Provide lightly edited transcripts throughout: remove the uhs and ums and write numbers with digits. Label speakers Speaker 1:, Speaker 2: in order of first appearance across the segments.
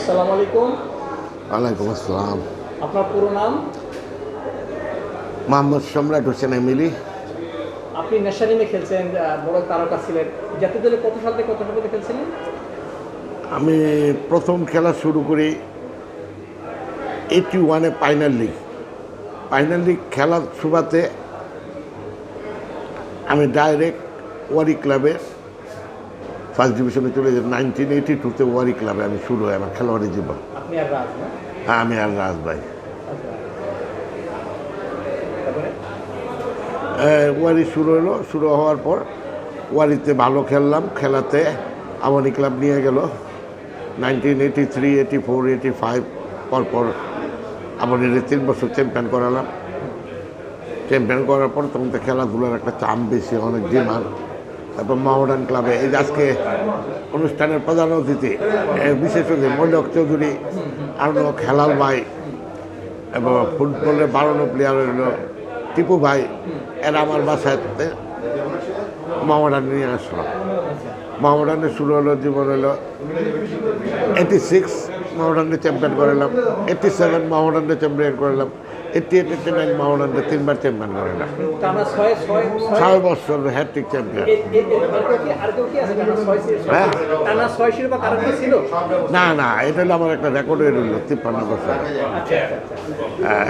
Speaker 1: আসসালামু আলাইকুম।
Speaker 2: ওয়ালাইকুম আসসালাম।
Speaker 1: আপনার পুরো নাম?
Speaker 2: মোহাম্মদ সম্রাট হোসেন এমিলি।
Speaker 1: আপনি ন্যাশনাল টিমে খেলছেন, বড় তারকা ছিলেন। জাতীয় দলে কত সাল থেকে কত সাল পর্যন্ত খেলছিলেন?
Speaker 2: আমি প্রথম খেলা শুরু করি 81-এ ফাইনাল লিগ খেলার সুবাদে আমি ডাইরেক্ট ওয়ারি ক্লাবে ফার্স্ট ডিভিশনে চলে যাই। 1982-তে ওয়ারি ক্লাবে আমি শুরু হয় আমার খেলোয়াড়ি জীবন।
Speaker 1: আপনি আর রাজ না?
Speaker 2: হ্যাঁ, আমি আর রাজ ভাই।
Speaker 1: আচ্ছা। তারপরে?
Speaker 2: ওয়ারি শুরু হওয়ার পর ওয়ারিতে ভালো খেললাম। খেলাতে আওয়ানি ক্লাব নিয়ে গেল 1983, 84, 85 পরপর আওয়ানিরে 3 বছর চ্যাম্পিয়ন করালাম। চ্যাম্পিয়ন করার পর তখন তো খেলাধুলার একটা চাম বেশি, অনেক ডিমান্ড। তারপর মোহামেডান ক্লাবে এই যে আজকে অনুষ্ঠানের প্রধান অতিথি বিশেষ অতিথি মৈলক চৌধুরী, আরো খেলাল ভাই এবং ফুটবলের 12 প্লেয়ার হইল টিপু ভাই, এরা আমার বাসায় মোহামেডান নিয়ে আসলো। মোহামেডানের শুরু হলো জীবন হলো 86 মোহামেডানকে চ্যাম্পিয়ন করালাম, 87 মোহামেডানকে চ্যাম্পিয়ন করালাম, 88, 89 মোহামেডানকে 3বার চ্যাম্পিয়ন করালাম।
Speaker 1: টানা
Speaker 2: 6 বছর হ্যাট্রিক চ্যাম্পিয়ন।
Speaker 1: আর কেউ কি আছে
Speaker 2: হ্যাঁ,
Speaker 1: টানা 6 শিরোপা কারো কি ছিল?
Speaker 2: না, এটা হলো আমার একটা রেকর্ড হয়ে রইল 53 বছর।
Speaker 1: আচ্ছা।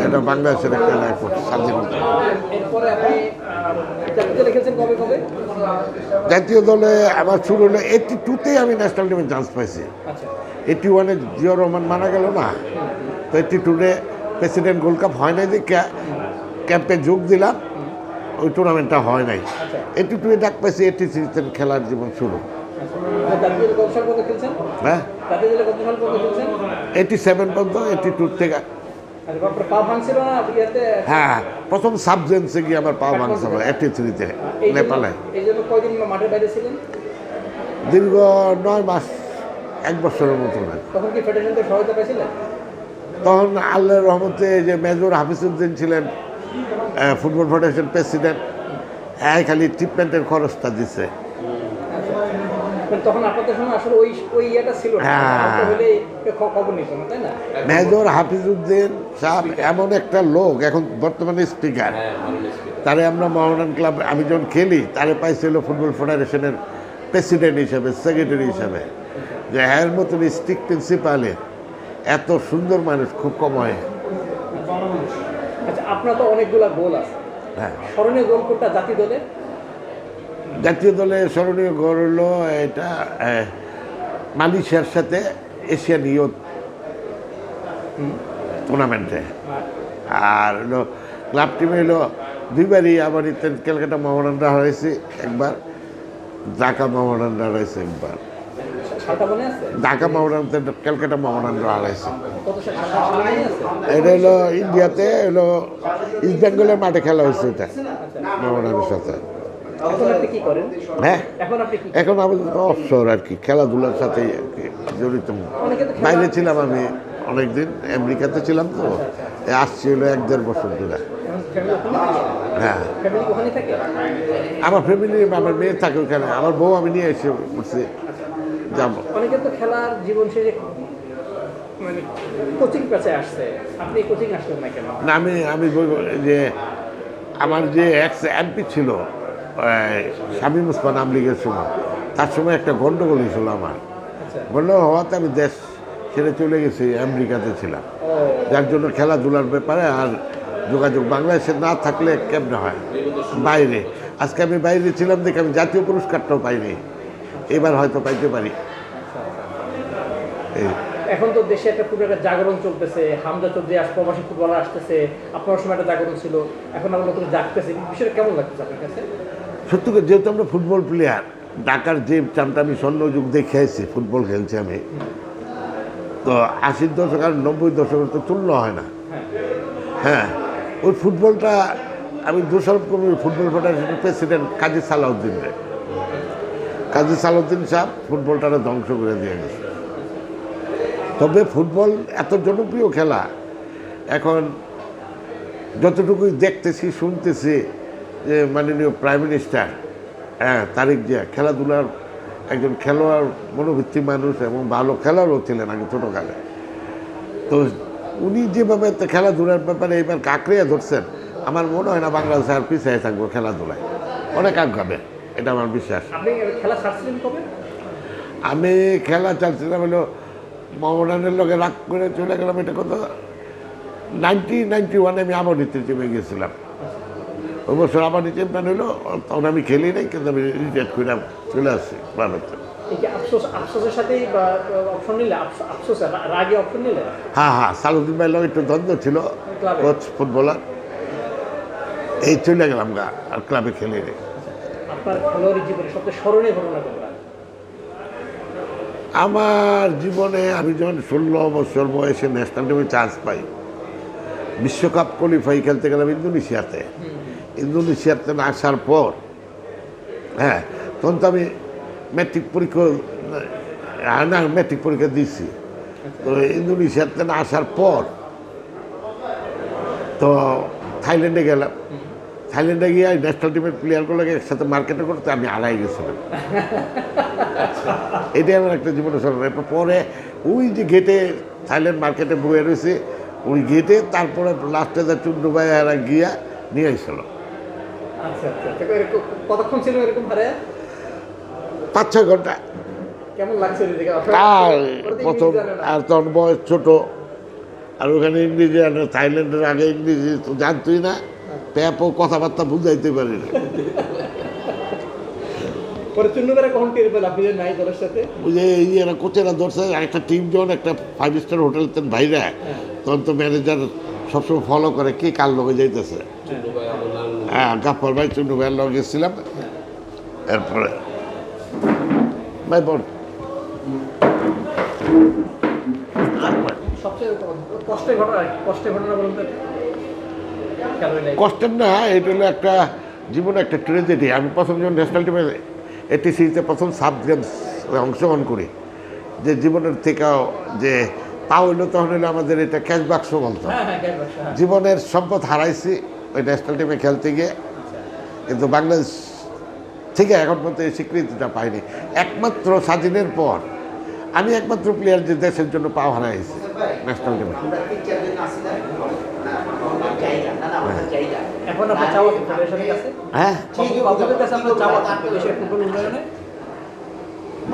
Speaker 2: এটা বাংলাদেশের একটা রেকর্ড স্বাধীনতা।
Speaker 1: এরপরে আপনি জাতীয় দলে খেলছেন কবে কবে?
Speaker 2: জাতীয় দলে আমার শুরু হলো 82-তেই আমি ন্যাশনাল টিমে চান্স পাইছি।
Speaker 1: আচ্ছা।
Speaker 2: 81-এ জিয়াউর রহমান মারা গেল না, তো 82-তে প্রেসিডেন্ট গোল্ড কাপ হয় নাই যে ক্যাম্পে যোগ দিলাম, ওই টুর্নামেন্টটা হয় নাই। 82-এ ডাক পাইছি, 83-তে খেলার জীবন শুরু।
Speaker 1: জাতীয় দলে কত সাল পর্যন্ত খেলছেন?
Speaker 2: হ্যাঁ,
Speaker 1: জাতীয় দলে কত সাল পর্যন্ত খেলছেন?
Speaker 2: 87 পর্যন্ত, 82 থেকে।
Speaker 1: আচ্ছা, তারপরে পা ভাঙছিল না ইয়াতে?
Speaker 2: হ্যাঁ, প্রথম সাবজেন্সে গিয়ে আমার পা ভাঙছিল 83-তে নেপালে।
Speaker 1: এই জন্য কয়দিন মাঠের বাইরে ছিলেন?
Speaker 2: দীর্ঘ 9 মাস, 1 বছরের মতো না।
Speaker 1: তখন কি ফেডারেশন থেকে সহায়তা পেয়েছিলেন?
Speaker 2: তখন আল্লাহর রহমতে যে মেজর হাফিজউদ্দিন ছিলেন ফুটবল ফেডারেশন প্রেসিডেন্ট, খালি ট্রিটমেন্টের খরচটা দিছে।
Speaker 1: তখন আপনাদের সময় আসলে ওই ইয়েটা ছিল না, হলে খবর নিত না, তাই না?
Speaker 2: মেজর হাফিজউদ্দিন সাহেব এমন একটা লোক, এখন বর্তমানে স্পিকার। তারে আমরা মোহামেডান ক্লাব, আমি যখন খেলি তারে পাইছিল ফুটবল ফেডারেশনের প্রেসিডেন্ট হিসাবে, সেক্রেটারি হিসাবে। যে এর মতন স্ট্রিক্ট প্রিন্সিপালের এত সুন্দর মানুষ খুব কম হয়।
Speaker 1: আচ্ছা, আপনার তো অনেকগুলা গোল আছে।
Speaker 2: হ্যাঁ,
Speaker 1: স্মরণীয় গোল কোনটা জাতীয় দলে?
Speaker 2: জাতীয় দলে স্মরণীয় গোল হলো এটা মালয়েশিয়ার সাথে এশিয়ান ইয়ুথ টুর্নামেন্টে। আর হলো ক্লাব টিমে হলো 2বারই আবার ক্যালকাটা মোহামেডানরা হারাইছি একবার, ঢাকা মোহামেডানরা হারাইছে একবার।
Speaker 1: সালটা মনে আছে?
Speaker 2: ঢাকা মোহামেডান, ক্যালকাটা মোহামেডানরা হারাইছে।
Speaker 1: কত সাল মনে আছে?
Speaker 2: এটা হলো ইন্ডিয়াতে, হলো ইস্ট বেঙ্গলের মাঠে খেলা হয়েছে এটা মোহামেডানের সাথে।
Speaker 1: এখন আপনি কি করেন?
Speaker 2: হ্যাঁ,
Speaker 1: এখন আপনি কি?
Speaker 2: এখন আমাদের অবসর আর কি, খেলাধুলার সাথেই আর কি জড়িত। বাইরে ছিলাম আমি অনেকদিন, আমেরিকাতে ছিলাম, তো আসছি হলো 1-1.5 বছর ধরে। হ্যাঁ,
Speaker 1: ফ্যামিলি ওখানে থাকে?
Speaker 2: আমার ফ্যামিলি, আমার মেয়ে থাকে ওখানে, আমার বউ আমি নিয়ে এসে বলছি যাবো।
Speaker 1: অনেকে তো খেলার জীবন শেষে মানে কোচিং পেছায় আসছে, আপনি কোচিং আসলেন না কেন?
Speaker 2: না, আমি বলবো যে আমার যে এক্স এমপি ছিল শামীম ওসমান আমলিগের সময়, তার সময় একটা গন্ডগোল হয়েছিল আমার। গন্ডগোল হওয়াতে আমি দেশ ছেড়ে চলে গেছি, আমেরিকাতে ছিলাম। যার জন্য খেলাধুলার ব্যাপারে আর যোগাযোগ বাংলাদেশে না থাকলে কেমনে হয়। বাইরে আজকে আমি বাইরে ছিলাম দেখে আমি জাতীয় পুরস্কারটাও পাইনি, এবার হয়তো পাইতে পারি। এই
Speaker 1: এখন তো দেশে একটা খুব একটা জাগরণ চলতেছে, হামজা চৌধুরী প্রবাসী ফুটবলার আসতেছে, আপনার সময় একটা জাগরণ ছিল, এখন আমরা নতুন জাগতেছে, বিষয়টা কেমন লাগতেছে আপনার কাছে?
Speaker 2: সত্যি করে, যেহেতু আমরা ফুটবল প্লেয়ার, ঢাকার যে চামটা আমি স্বর্ণযুগ দেখে আসছি, ফুটবল খেলছি আমি, তো 80-র দশক আর 90-র দশকের তো তুলনা হয় না। হ্যাঁ, ওই ফুটবলটা আমি দোষারোপ করি ফুটবল ফেডারেশনের প্রেসিডেন্ট কাজী সালাউদ্দিনকে। কাজী সালাউদ্দিন সাহেব ফুটবলটাকে ধ্বংস করে দিয়ে গেছে। তবে ফুটবল এত জনপ্রিয় খেলা, এখন যতটুকুই দেখতেছি শুনতেছি যে মাননীয় প্রাইম মিনিস্টার তারেক জিয়া খেলাধুলার একজন খেলোয়াড় মনোবৃত্তি মানুষ এবং ভালো খেলোয়াড়ও ছিলেন আগে ছোটোকালে। তো উনি যেভাবে খেলাধুলার ব্যাপারে এবার কাঁকড়িয়ে ধরছেন, আমার মনে হয় না বাংলাদেশ আর পিছিয়ে থাকবো খেলাধুলায়, অনেক আগাবে, এটা আমার বিশ্বাস।
Speaker 1: আপনি খেলা ছাড়ছিলেন কবে?
Speaker 2: আমি খেলা চাচ্ছিলাম হলো মোহামেডানের লগে রাগ করে চলে গেলাম, এটা কত 1991 আমি আমনিতে চেপে গেছিলাম। ওই বছর আমানি চ্যাম্পিয়ন হলো, তখন আমি খেলি নাই, কিন্তু আমি রিটায়ার করে চলে আসছি ভারতে।
Speaker 1: এই যে আফসোসের সাথেই বা অপশন নিলে, আফসোস রাগে অপশন নিলে?
Speaker 2: হ্যাঁ, সালুদ্দিন ভাই একটু দ্বন্দ্ব ছিল,
Speaker 1: ক্লাবে?
Speaker 2: কোচ ফুটবলার, এই চলে গেলাম গা, আর ক্লাবে খেলি নি।
Speaker 1: আপনার খেলোয়াড়ি জীবনে সবচেয়ে স্মরণীয় ঘটনা কোনটা?
Speaker 2: আমার জীবনে আমি যখন 16 বছর বয়সে ন্যাশনাল টিমে চান্স পাই, বিশ্বকাপ কোয়ালিফাই খেলতে গেলাম ইন্দোনেশিয়াতে। ইন্দোনেশিয়াতে আসার পর, হ্যাঁ, তখন তো আমি ম্যাট্রিক পরীক্ষা দিয়েছি। তো ইন্দোনেশিয়াতে আসার পর তো থাইল্যান্ডে গেলাম। থাইল্যান্ডে গিয়ে ন্যাশনাল টিমের প্লেয়ারগুলোকে একসাথে মার্কেটে করতে আমি হারাই গেছিলাম। এটাই আমার একটা জীবনের স্মরণ। এরপর পরে ওই যে গেটে থাইল্যান্ড মার্কেটে বয়ে রয়েছে, ওই গেটে তারপরে লাস্টে যা চুন্ডু ভাই আর গিয়া নিয়ে আসছিল।
Speaker 1: আচ্ছা, কতক্ষণ ছিল এরকম হারে?
Speaker 2: 5-6 ঘন্টা।
Speaker 1: কেমন লাগছে এদিকে?
Speaker 2: আর প্রথম, আর তখন বয়স ছোট, আর ওখানে ইংরেজি আর থাইল্যান্ডের আগে ইংরেজি তো জানতই না, প্যাপও কথাবার্তা বুঝাইতে পারি না।
Speaker 1: পরে চুন্নুবেরা কখন টের পেল আপনি যে নাই দলের সাথে?
Speaker 2: বুঝে এই এরা কোচেরা ধরছে, একটা টিম যখন একটা 5 স্টার হোটেল তেন বাইরে, তখন তো ম্যানেজার সবসময় ফলো করে কে কার লগে যাইতেছে। হ্যাঁ, গাফর ভাই চুন্ডু ভাইয়ের লগে গেছিলাম। এরপরে ভাই বল,
Speaker 1: সবচেয়ে কষ্টের ঘটনা বলুন তো।
Speaker 2: কষ্টের না, এটা হলো একটা জীবনে একটা ট্রেজেডি। আমি প্রথম যখন ন্যাশনাল টিমে 86-তে প্রথম সাব গেমস অংশগ্রহণ করি, যে জীবনের থেকেও যে তা হইলো, তখন হইলো আমাদের এটা ক্যাশ বাক্স বলতো। জীবনের সম্পদ হারাইছি ওই ন্যাশনাল টিমে খেলতে গিয়ে, কিন্তু বাংলাদেশ থেকে এখন পর্যন্ত এই স্বীকৃতিটা পাইনি। একমাত্র স্বাধীনের পর আমি একমাত্র প্লেয়ার যে দেশের জন্য পাও হারাইছি ন্যাশনাল টিমে।
Speaker 1: এখন আপনার চাওয়া কি ফেডারেশনের কাছে?
Speaker 2: হ্যাঁ,
Speaker 1: বাবুদের কাছে আপনার চাওয়া কি দেশের ফুটবল উন্নয়নে?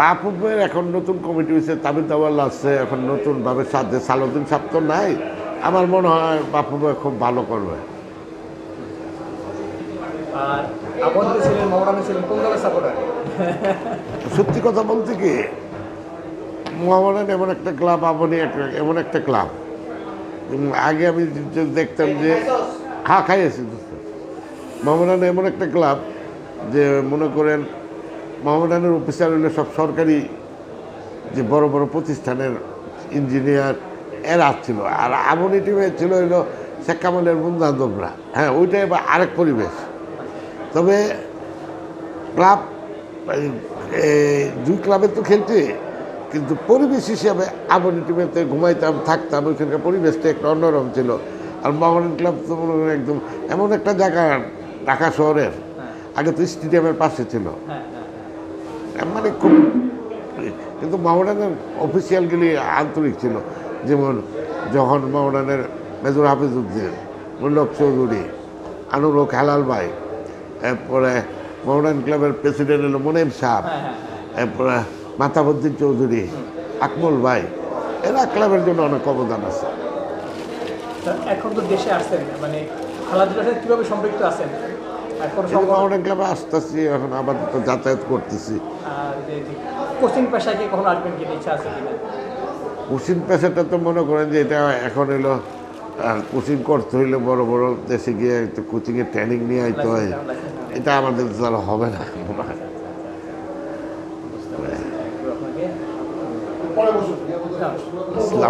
Speaker 2: বাপুবের এখন নতুন কমিটি হয়েছে, তাবিদ দাওয়াল আছে, এখন নতুনভাবে সাথে সালাউদ্দিন সাহেব তো নাই। আমার মনে হয় বাপুবে খুব ভালো করবে।
Speaker 1: আর আপনি ছিলেন, মোহামেডানে ছিলেন, কোন দলের সাপোর্টার?
Speaker 2: সত্যি কথা বলতে কি, মোহামেডান এমন একটা ক্লাব, আপনি এমন একটা ক্লাব, আগে আমি যে দেখতাম যে হ্যাঁ খাইয়েছি, মোহামেডান এমন একটা ক্লাব যে মনে করেন মোহামেডানের অফিসার হলে সব সরকারি যে বড় বড় প্রতিষ্ঠানের ইঞ্জিনিয়ার এরা ছিল, আর আমনি টিমে ছিল হইলো শেখ কামালের বন্ধুবান্ধবরা। হ্যাঁ, ওইটাই বা আরেক পরিবেশ। তবে ক্লাব দুই ক্লাবে তো খেলতে, কিন্তু পরিবেশ হিসাবে আমনি টিমেতে ঘুমাইতাম, থাকতাম, ওইখানকার পরিবেশটা একটা অন্যরকম ছিল। আর মোহামেডান ক্লাব তো মনে করেন একদম এমন একটা জায়গা ঢাকা শহরের, আগে তো স্টেডিয়ামের পাশে ছিল, মানে খুব, কিন্তু মোহামেডানের অফিসিয়ালগুলি আন্তরিক ছিল। যেমন যখন মোহামেডানের মেজর হাফিজউদ্দিন, মুল্লক চৌধুরী, আনুরক হেলাল ভাই, এরপরে মোহামেডান ক্লাবের প্রেসিডেন্ট হলো মোনেম সাহেব, এরপরে মাতাবুদ্দিন চৌধুরী, আকমল ভাই, এরা ক্লাবের জন্য অনেক অবদান আছে।
Speaker 1: এখন তো দেশে আসছেন, মানে খেলাধুলার সাথে কীভাবে সম্পৃক্ত আছেন? এখন
Speaker 2: মোহামেডান ক্লাবে আসতেছি, এখন আপাতত যাতায়াত করতেছি।
Speaker 1: কোচিং পেশায় কি কখনো আসবেন, কি ইচ্ছা আছে কিনা?
Speaker 2: কোচিং পেশাটা তো মনে করেন যে এটা এখন এলো, কোচিং করতে হইলে বড় বড় দেশে গিয়ে একটু কোচিংয়ের ট্রেনিং নিয়ে আইতে হয়, এটা আমাদের দ্বারা হবে না মনে হয়।
Speaker 1: আপনাকে